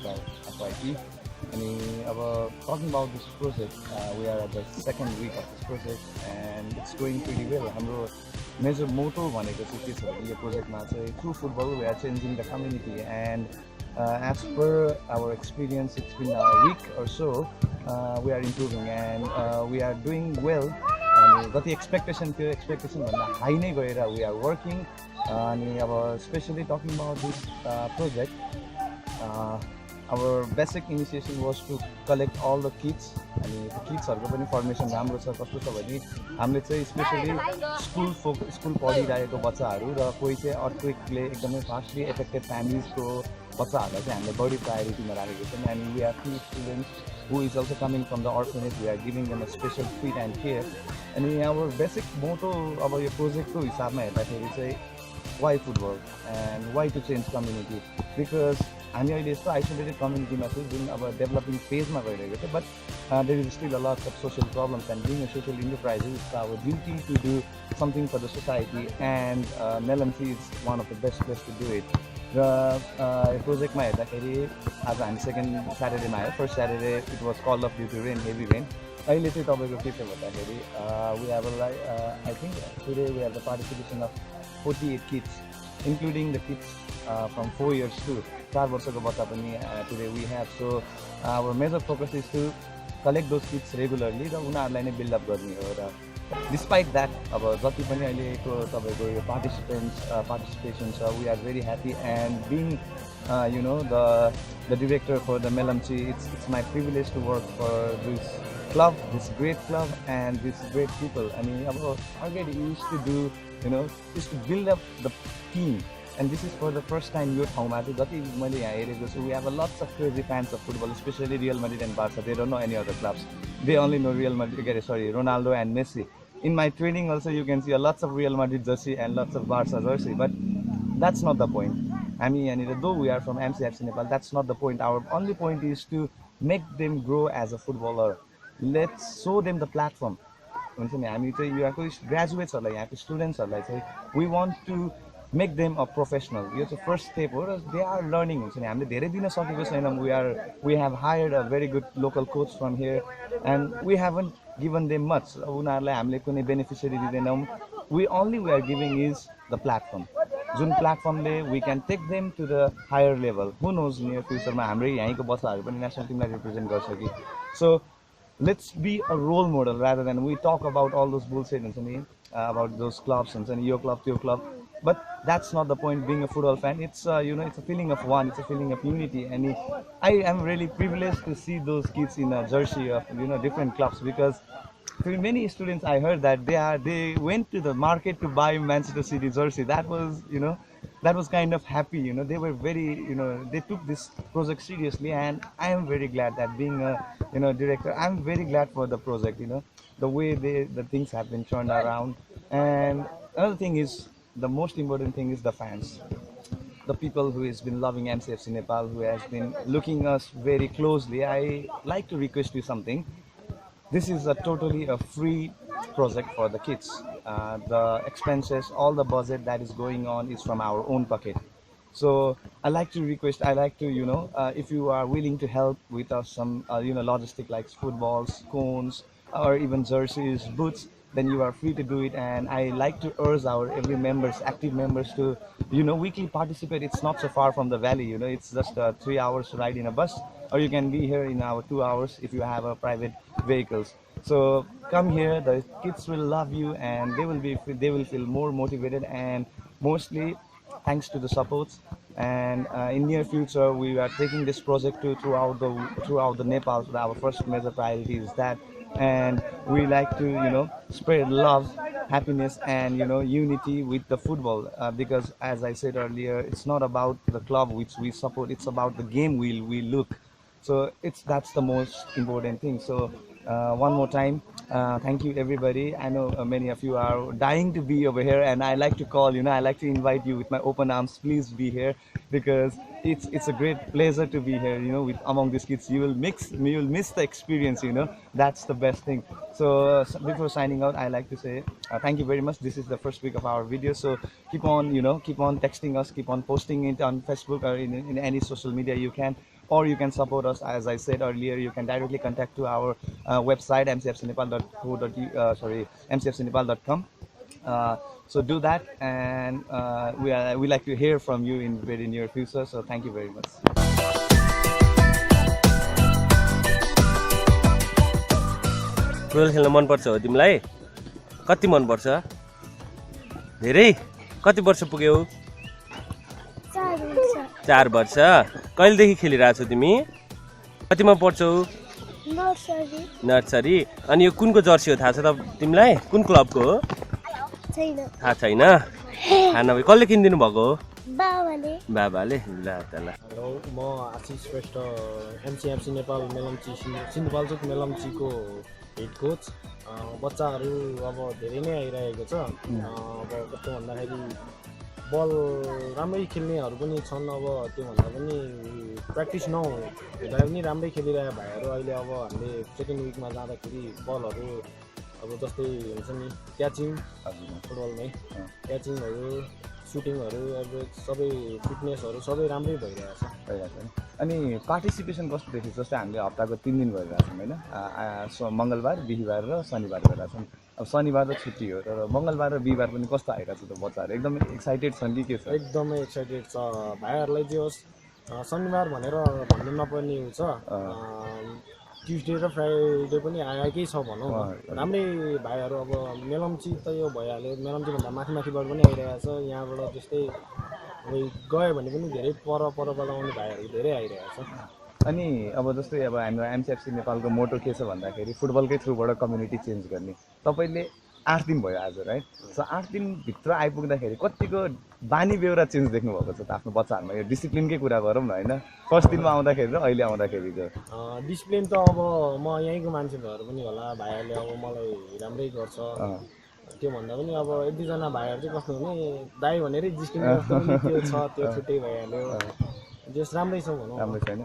Nepal FYP. Talking about this project, we are at the second week of this project and it's going pretty well. Our major motto भनेको चाहिँ के छ भने यो प्रोजेक्टमा चाहिँ through football we are changing the community, and as per our experience it's been a week or so, we are improving and we are doing well. अनि जति expectation थियो एक्सपेक्टेसनभन्दा हाई नै गएर we are working. अनि अब especially talking about this project, our basic initiation was to collect all the kids. अनि किड्सहरूको पनि formation राम्रो छ। कस्तो छ भने हामीले चाहिँ स्पेसली स्कुल पढिरहेको बच्चाहरू र कोही चाहिँ अर्थक्वेकले एकदमै फास्टली एफेक्टेड फ्यामिलीजको बच्चाहरूलाई चाहिँ हामीले बढी प्रायोरिटीमा राखेको छौँ। And we have few students who is also coming from the orphanage. We are giving them a special treat and care. अनि our basic motto अब यो प्रोजेक्टको हिसाबमा हेर्दाखेरि चाहिँ why football and why to change community, because हामी अहिले यस्तो आइसोलेटेड कम्युनिटीमा छौँ जुन अब डेभलपिङ फेजमा गइरहेको छ, but there is still a lot of social problems and being a social enterprise is our duty to do something for the society, and Melamchi is one of the best place to do it. र यो प्रोजेक्टमा हेर्दाखेरि आज हामी second स्याटरडेमा आयो। First Saturday it was call off due to rain, heavy rain. अहिले चाहिँ तपाईँको के छ भन्दाखेरि we have I think today we have the participation of 48 kids, including the kids from 4 years to 4 वर्षको बच्चा पनि today we have. So our major focus is to collect those kids regularly र उनीहरूलाई नै बिल्ड अप गर्ने हो। र despite that अब जति पनि अहिलेको तपाईँको यो पार्टिसिपेसन छ, we are very happy and being you know the director for the Melamchi. It's my privilege to work for this club, this great club and this great people. I mean, our target is to do, is to build up the team, and this is for the first time youth ठाउँमा चाहिँ जति मैले यहाँ हेरेको छु, we have a lots of crazy fans of football, especially Real Madrid and Barca. They don't know any other clubs. They only know Ronaldo and Messi. In my training also you can see a lots of Real Madrid jersey and lots of Barca jersey, but that's not the point. I mean, though we are from MCFC Nepal, that's not the point. Our only point is to make them grow as a footballer. Let's show them the platform. हुन्छ नि, हामी चाहिँ यहाँको ग्रेजुएट्सहरूलाई, यहाँको स्टुडेन्ट्सहरूलाई चाहिँ we want to make them a professional. यो चाहिँ फर्स्ट स्टेप हो र दे आर लर्निङ। हुन्छ नि, हामीले धेरै दिन सकेको छैनौँ। We have hired a very good local coach from here and we haven't given them much. उनीहरूलाई हामीले कुनै बेनिफिसियरी दिँदैनौँ। We are giving is the platform, जुन प्लेटफर्मले we can take them to the higher level. Who knows near फ्युचरमा हाम्रै यहीँको बच्चाहरू पनि नेसनल टिमलाई रिप्रेजेन्ट गर्छ कि। So let's be a role model rather than we talk about all those bullshit about those clubs and your club, but that's not the point. Being a football fan, it's it's a feeling of one, it's a feeling of unity, and I am really privileged to see those kids in a jersey of different clubs, because for many students I heard that they went to the market to buy Manchester City jersey. That was kind of happy. They were very, they took this project seriously, and I am very glad that being a director, I'm very glad for the project. The way the things have been turned around. And another thing is, the most important thing is the fans, the people who has been loving MCFC Nepal, who has been looking us very closely. I like to request you something. This is totally a free project for the kids. The expenses, all the budget that is going on is from our own pocket. So I like to request, if you are willing to help with us some, logistic like footballs, cones, or even jerseys, boots, then you are free to do it. And I like to urge our every active members to, weekly participate. It's not so far from the valley, it's just 3 hours ride in a bus, or you can be here in our 2 hours if you have a private vehicles. So come here, the kids will love you, and they will feel more motivated, and mostly thanks to the supports. And in near future we are taking this project to throughout the Nepal. So our first major priority is that, and we like to spread love, happiness, and unity with the football, because as I said earlier, it's not about the club which we support, it's about the game we look. So that's the most important thing. So one more time, thank you everybody. I know many of you are dying to be over here, and I like to call, I like to invite you with my open arms. Please be here, because it's a great pleasure to be here, with among these kids. You will miss the experience, that's the best thing. So before signing out, I like to say thank you very much. This is the first week of our video, so keep on texting us, keep on posting it on Facebook or in any social media you can. or you can support us. As I said earlier, you can directly contact to our website mcfcnepal.com. So do that, and we like to hear from you in very near future. So thank you very much. Football खेल्न मनपर्छ हो तिमीलाई? कति मनपर्छ? धेरै? कति वर्ष पुग्यौ? 4 वर्ष। कहिलेदेखि खेलिरहेछौ तिमी? कतिमा पढ्छौ? नर्सरी। अनि यो कुनको जर्सी हो थाहा छ त तिमीलाई? कुन क्लबको हो? थाहा छैन? थाहा नभए कसले किनिदिनु भएको हो? बाबाले। ल त ल। हेलो, म आशिष श्रेष्ठ, एमसिएफसी नेपाल मेलम्ची सिन्धुपाल्चोक मेलम्चीको हेड कोच। बच्चाहरू अब धेरै नै आइरहेको छ। अब कस्तो भन्दाखेरि बल राम्रै खेल्नेहरू पनि छन्। अब त्योभन्दा पनि प्र्याक्टिस नहुँदा पनि राम्रै खेलिरहेको भाइहरू अहिले अब हामीले सेकेन्ड विकमा जाँदाखेरि बलहरू अब जस्तै हुन्छ नि क्याचिङ, फुटबलमै क्याचिङहरू, सुटिङहरू, एभरेज सबै फिटनेसहरू सबै राम्रै भइरहेछ। अनि पार्टिसिपेसन कस्तो देखिन्छ? जस्तै हामीले हप्ताको 3 दिन गरिरहेछौँ होइन, मङ्गलबार, बिहिबार र शनिबार गरिरहेछौँ। अब शनिबार र छुट्टी हो, तर मङ्गलबार र बिहिबार पनि कस्तो आइरहेको छ त बच्चाहरू? एकदमै एक्साइटेड छन् कि के छ? एकदमै एक्साइटेड छ भाइहरूलाई। जे होस् शनिबार भनेर भन्नु नपर्ने हुन्छ, ट्युसडे र फ्राइडे पनि आएकै छ भनौँ। राम्रै भाइहरू अब मेलम्ची त यो भइहाल्यो, मेलम्चीभन्दा माथिबाट पनि आइरहेको छ। यहाँबाट त्यस्तै गयो भने पनि धेरै परबाट आउने भाइहरू धेरै आइरहेको छ। अनि अब जस्तै अब हाम्रो एमसिएफसी नेपालको मोटो के छ भन्दाखेरि फुटबलकै थ्रुबाट कम्युनिटी चेन्ज गर्ने। तपाईँले 8 दिन भयो आज, राइट? सो 8 दिनभित्र आइपुग्दाखेरि कतिको बानी बेहोरा चेन्ज देख्नुभएको छ त आफ्नो बच्चाहरूमा? यो डिसिप्लिनकै कुरा गरौँ न होइन, फर्स्ट दिनमा आउँदाखेरि र अहिले आउँदाखेरिको डिसिप्लिन त अब म यहीँको मान्छे भएर पनि होला, भाइहरूले अब मलाई राम्रै गर्छ। त्योभन्दा पनि अब 1-2जना भाइहरू चाहिँ कस्तो हुने दाइ भनेरै जिस्किने जस्तो पनि त्यो छ, त्यो छुट्टै भइहाल्यो। जस राम्रै छ भनौँ। राम्रो छैन?